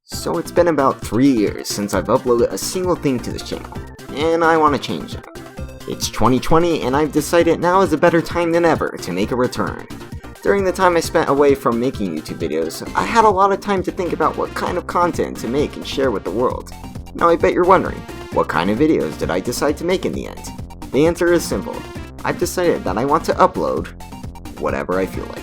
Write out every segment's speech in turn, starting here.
So it's been about 3 years since I've uploaded a single thing to this channel, and I want to change that. It's 2020 and I've decided now is a better time than ever to make a return. During the time I spent away from making YouTube videos, I had a lot of time to think about what kind of content to make and share with the world. Now I bet you're wondering, what kind of videos did I decide to make in the end? The answer is simple. I've decided that I want to upload whatever I feel like.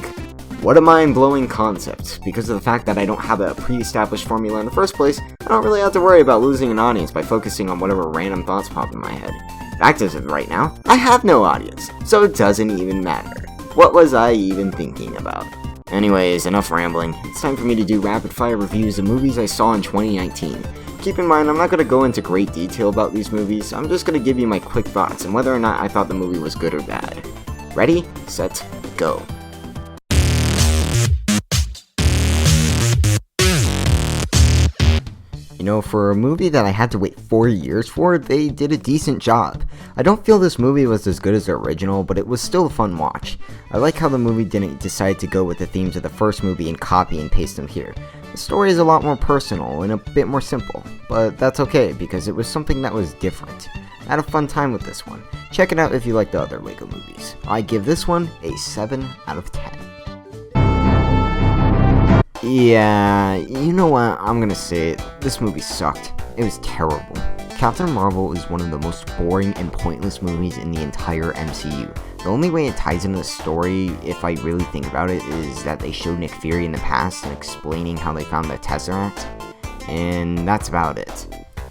What a mind-blowing concept. Because of the fact that I don't have a pre-established formula in the first place, I don't really have to worry about losing an audience by focusing on whatever random thoughts pop in my head. Fact is, right now, I have no audience, so it doesn't even matter. What was I even thinking about? Anyways, enough rambling. It's time for me to do rapid-fire reviews of movies I saw in 2019. Keep in mind, I'm not going to go into great detail about these movies, I'm just going to give you my quick thoughts on whether or not I thought the movie was good or bad. Ready, set, go. You know, for a movie that I had to wait 4 years for, they did a decent job. I don't feel this movie was as good as the original, but it was still a fun watch. I like how the movie didn't decide to go with the themes of the first movie and copy and paste them here. The story is a lot more personal and a bit more simple, but that's okay because it was something that was different. I had a fun time with this one. Check it out if you like the other LEGO movies. I give this one a 7 out of 10. Yeah, you know what, I'm gonna say it, this movie sucked. It was terrible. Captain Marvel is one of the most boring and pointless movies in the entire MCU. The only way it ties into the story, if I really think about it, is that they showed Nick Fury in the past and explaining how they found the Tesseract, and that's about it.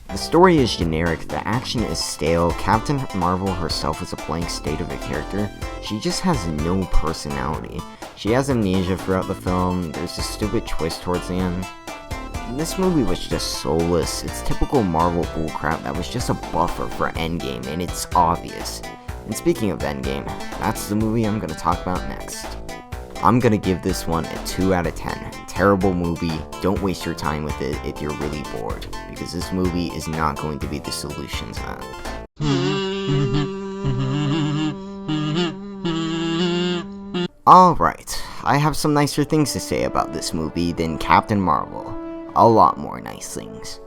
The story is generic, the action is stale, Captain Marvel herself is a blank state of a character. She just has no personality. She has amnesia throughout the film, there's a stupid twist towards the end. This movie was just soulless, it's typical Marvel bullcrap that was just a buffer for Endgame, and it's obvious. And speaking of Endgame, that's the movie I'm gonna talk about next. I'm gonna give this one a 2 out of 10. Terrible movie, don't waste your time with it if you're really bored, because this movie is not going to be the solution to that. Alright, I have some nicer things to say about this movie than Captain Marvel. A lot more nice things.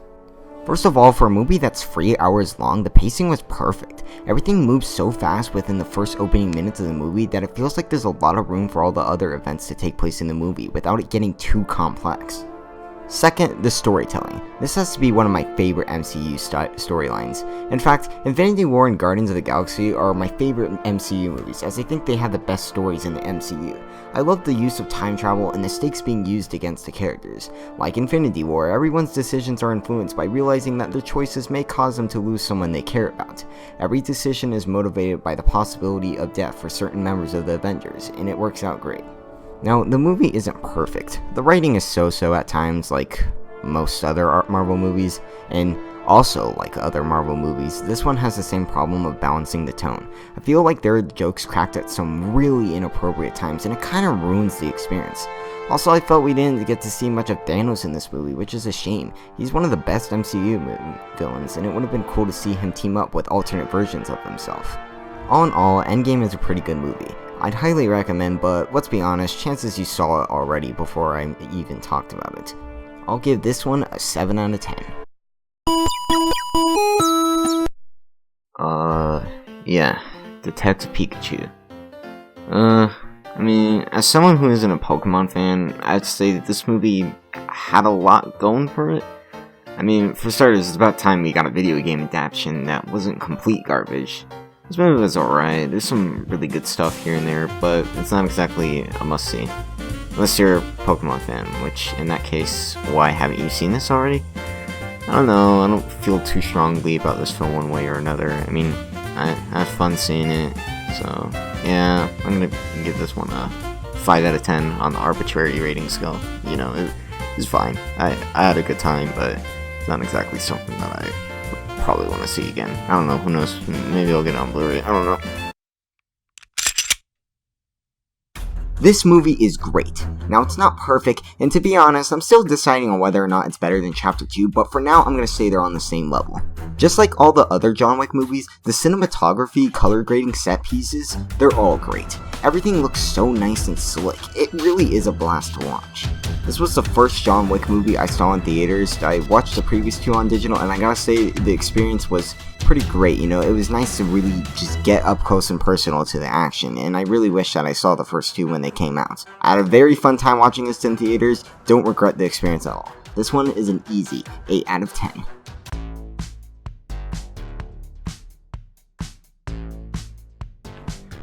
First of all, for a movie that's 3 hours long, the pacing was perfect. Everything moves so fast within the first opening minutes of the movie that it feels like there's a lot of room for all the other events to take place in the movie without it getting too complex. Second, the storytelling. This has to be one of my favorite MCU storylines. In fact, Infinity War and Guardians of the Galaxy are my favorite MCU movies, as I think they have the best stories in the MCU. I love the use of time travel and the stakes being used against the characters. Like Infinity War, everyone's decisions are influenced by realizing that their choices may cause them to lose someone they care about. Every decision is motivated by the possibility of death for certain members of the Avengers, and it works out great. Now, the movie isn't perfect. The writing is so-so at times, like most other Marvel movies, and also like other Marvel movies, this one has the same problem of balancing the tone. I feel like there are jokes cracked at some really inappropriate times, and it kind of ruins the experience. Also, I felt we didn't get to see much of Thanos in this movie, which is a shame. He's one of the best MCU villains, and it would have been cool to see him team up with alternate versions of himself. All in all, Endgame is a pretty good movie. I'd highly recommend, but let's be honest, chances you saw it already before I even talked about it. I'll give this one a 7 out of 10. Yeah, Detective Pikachu. I mean, as someone who isn't a Pokemon fan, I'd say that this movie had a lot going for it. I mean, for starters, it's about time we got a video game adaptation that wasn't complete garbage. This movie was alright, there's some really good stuff here and there, but it's not exactly a must-see. Unless you're a Pokemon fan, which, in that case, why haven't you seen this already? I don't know, I don't feel too strongly about this film one way or another. I mean, I had fun seeing it, so, yeah, I'm gonna give this one a 5 out of 10 on the arbitrary rating scale. You know, it was fine. I had a good time, but it's not exactly something that I probably want to see again. I don't know, who knows, maybe I'll get it on Blu-ray, I don't know. This movie is great. Now, it's not perfect, and to be honest, I'm still deciding on whether or not it's better than Chapter 2, but for now, I'm gonna say they're on the same level. Just like all the other John Wick movies, the cinematography, color grading, set pieces, they're all great. everything looks so nice and slick. It really is a blast to watch. This was the first John Wick movie I saw in theaters. I watched the previous two on digital, and I gotta say, the experience was pretty great. You know, it was nice to really just get up close and personal to the action, and I really wish that I saw the first two when they came out. I had a very fun time watching this in theaters, don't regret the experience at all. This one is an easy 8 out of 10.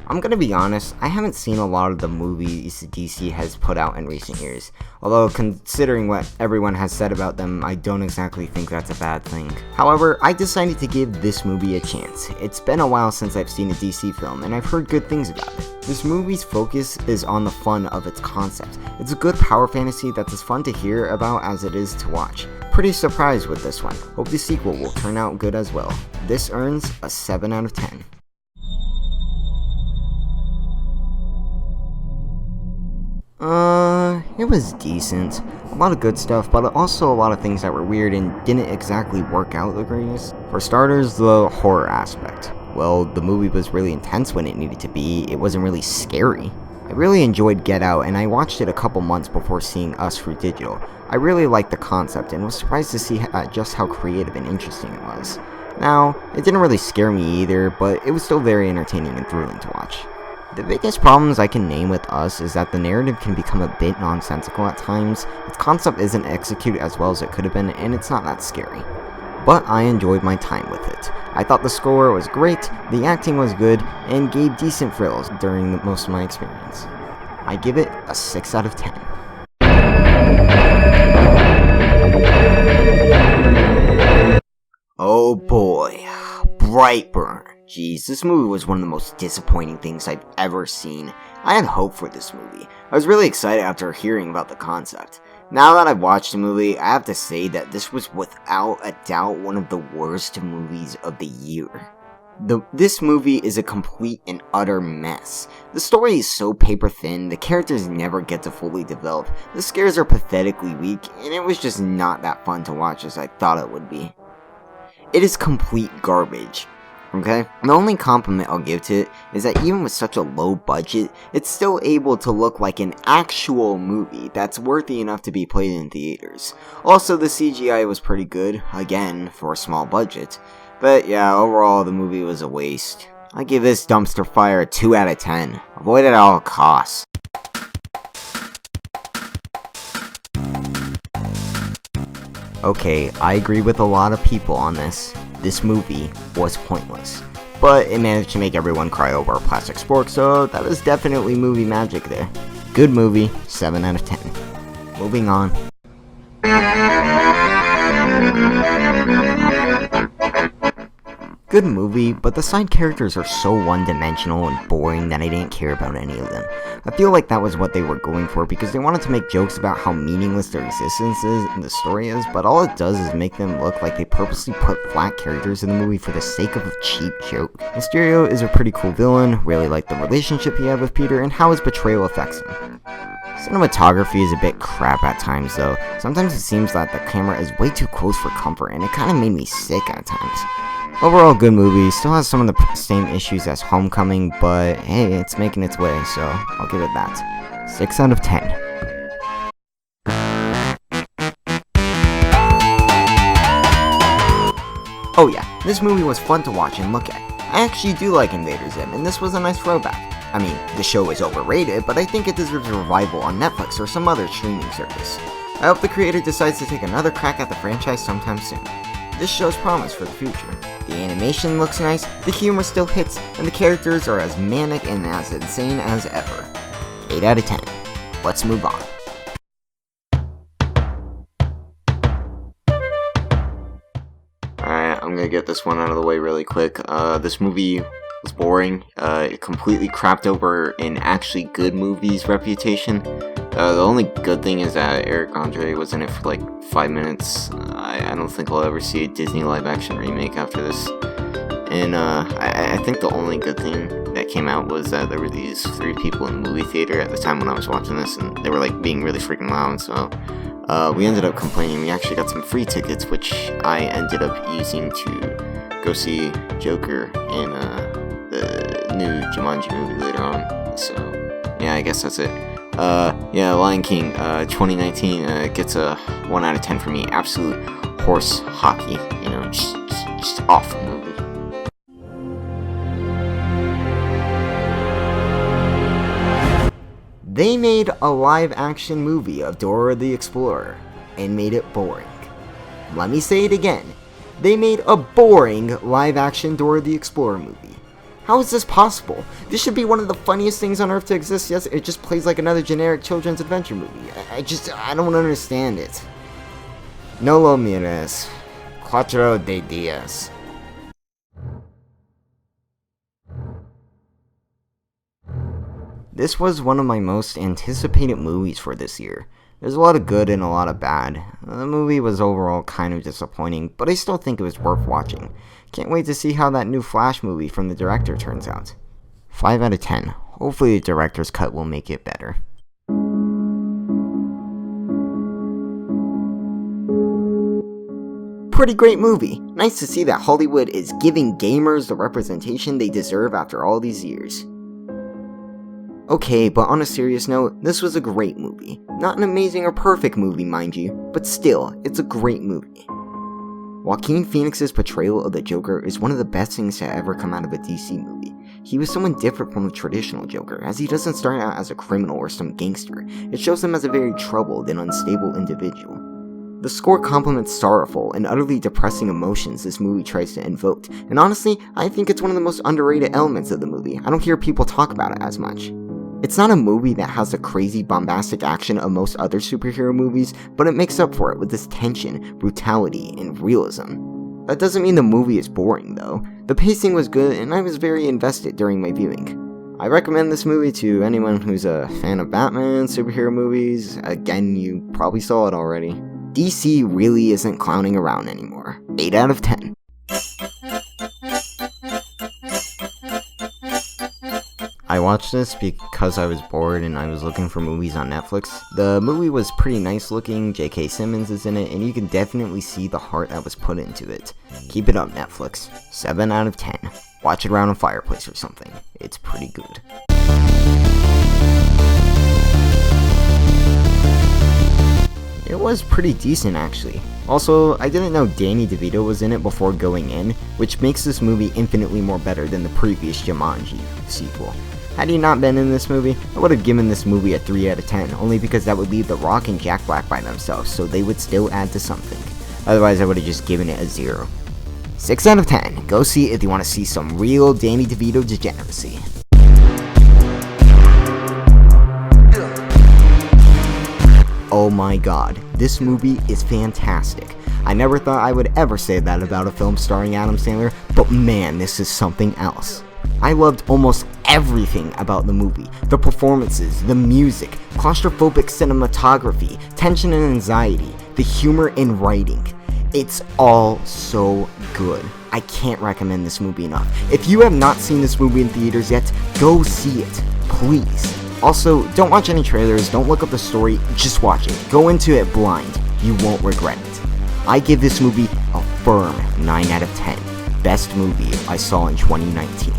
I'm gonna be honest, I haven't seen a lot of the movies DC has put out in recent years. Although, considering what everyone has said about them, I don't exactly think that's a bad thing. However, I decided to give this movie a chance. It's been a while since I've seen a DC film, and I've heard good things about it. This movie's focus is on the fun of its concept. It's a good power fantasy that's as fun to hear about as it is to watch. Pretty surprised with this one. Hope the sequel will turn out good as well. This earns a 7 out of 10. It was decent. A lot of good stuff, but also a lot of things that were weird and didn't exactly work out the greatest. For starters, the horror aspect. Well, the movie was really intense when it needed to be. It wasn't really scary. I really enjoyed Get Out, and I watched it a couple months before seeing Us through digital. I really liked the concept and was surprised to see just how creative and interesting it was. Now, it didn't really scare me either, but it was still very entertaining and thrilling to watch. The biggest problems I can name with Us is that the narrative can become a bit nonsensical at times, its concept isn't executed as well as it could have been, and it's not that scary. But I enjoyed my time with it. I thought the score was great, the acting was good, and gave decent thrills during most of my experience. I give it a 6 out of 10. Oh boy, Brightburn. Jeez, this movie was one of the most disappointing things I've ever seen. I had hope for this movie. I was really excited after hearing about the concept. Now that I've watched the movie, I have to say that this was without a doubt one of the worst movies of the year. This movie is a complete and utter mess. The story is so paper thin, the characters never get to fully develop, the scares are pathetically weak, and it was just not that fun to watch as I thought it would be. It is complete garbage. Okay? The only compliment I'll give to it is that even with such a low budget, it's still able to look like an actual movie that's worthy enough to be played in theaters. Also, the CGI was pretty good, again, for a small budget. But yeah, overall, the movie was a waste. I give this dumpster fire a 2 out of 10. Avoid it at all costs. Okay, I agree with a lot of people on this. This movie was pointless, but it managed to make everyone cry over a plastic spork, so that is definitely movie magic there. Good movie, 7 out of 10. Moving on. Good movie, but the side characters are so one-dimensional and boring that I didn't care about any of them. I feel like that was what they were going for because they wanted to make jokes about how meaningless their existence is and the story is, but all it does is make them look like they purposely put flat characters in the movie for the sake of a cheap joke. Mysterio is a pretty cool villain, really like the relationship he had with Peter and how his betrayal affects him. Cinematography is a bit crap at times though. Sometimes it seems that the camera is way too close for comfort and it kinda made me sick at times. Overall, good movie, still has some of the same issues as Homecoming, but hey, it's making its way, so I'll give it that. 6 out of 10. Oh yeah, this movie was fun to watch and look at. I actually do like Invader Zim, and this was a nice throwback. I mean, the show is overrated, but I think it deserves a revival on Netflix or some other streaming service. I hope the creator decides to take another crack at the franchise sometime soon. This shows promise for the future. The animation looks nice, the humor still hits, and the characters are as manic and as insane as ever. 8 out of 10. Let's move on. Alright, I'm gonna get this one out of the way really quick. This movie was boring. It completely crapped over an actually good movie's reputation. The only good thing is that Eric Andre was in it for like 5 minutes. I don't think I'll ever see a Disney live-action remake after this. And I think the only good thing that came out was that there were these 3 people in the movie theater at the time when I was watching this, and they were like being really freaking loud, so we ended up complaining. We actually got some free tickets, which I ended up using to go see Joker in the new Jumanji movie later on. So, yeah, I guess that's it. Yeah, Lion King, 2019, gets a 1 out of 10 for me. Absolute horse hockey, you know, just awful movie. They made a live-action movie of Dora the Explorer, and made it boring. Let me say it again. They made a boring live-action Dora the Explorer movie. How is this possible? This should be one of the funniest things on earth to exist. Yes, it just plays like another generic children's adventure movie. I don't understand it. No lo mires. Cuatro de dias. This was one of my most anticipated movies for this year. There's a lot of good and a lot of bad. The movie was overall kind of disappointing, but I still think it was worth watching. Can't wait to see how that new Flash movie from the director turns out. 5 out of 10. Hopefully the director's cut will make it better. Pretty great movie. Nice to see that Hollywood is giving gamers the representation they deserve after all these years. Okay, but on a serious note, this was a great movie. Not an amazing or perfect movie, mind you, but still, it's a great movie. Joaquin Phoenix's portrayal of the Joker is one of the best things to ever come out of a DC movie. He was someone different from the traditional Joker, as he doesn't start out as a criminal or some gangster. It shows him as a very troubled and unstable individual. The score complements sorrowful and utterly depressing emotions this movie tries to invoke, and honestly, I think it's one of the most underrated elements of the movie. I don't hear people talk about it as much. It's not a movie that has the crazy bombastic action of most other superhero movies, but it makes up for it with this tension, brutality, and realism. That doesn't mean the movie is boring though. The pacing was good and I was very invested during my viewing. I recommend this movie to anyone who's a fan of Batman, superhero movies. Again, you probably saw it already. DC really isn't clowning around anymore. 8 out of 10. I watched this because I was bored and I was looking for movies on Netflix. The movie was pretty nice looking, J.K. Simmons is in it, and you can definitely see the heart that was put into it. Keep it up, Netflix. 7 out of 10. Watch it around a fireplace or something. It's pretty good. It was pretty decent actually. Also, I didn't know Danny DeVito was in it before going in, which makes this movie infinitely more better than the previous Jumanji sequel. Had he not been in this movie, I would have given this movie a 3 out of 10, only because that would leave The Rock and Jack Black by themselves, so they would still add to something. Otherwise, I would have just given it a 0. 6 out of 10. Go see it if you want to see some real Danny DeVito degeneracy. Oh my god, this movie is fantastic. I never thought I would ever say that about a film starring Adam Sandler, but man, this is something else. I loved almost everything about the movie. The performances, the music, claustrophobic cinematography, tension and anxiety, the humor and writing. It's all so good. I can't recommend this movie enough. If you have not seen this movie in theaters yet, go see it, please. Also, don't watch any trailers, don't look up the story, just watch it. Go into it blind. You won't regret it. I give this movie a firm 9 out of 10. Best movie I saw in 2019.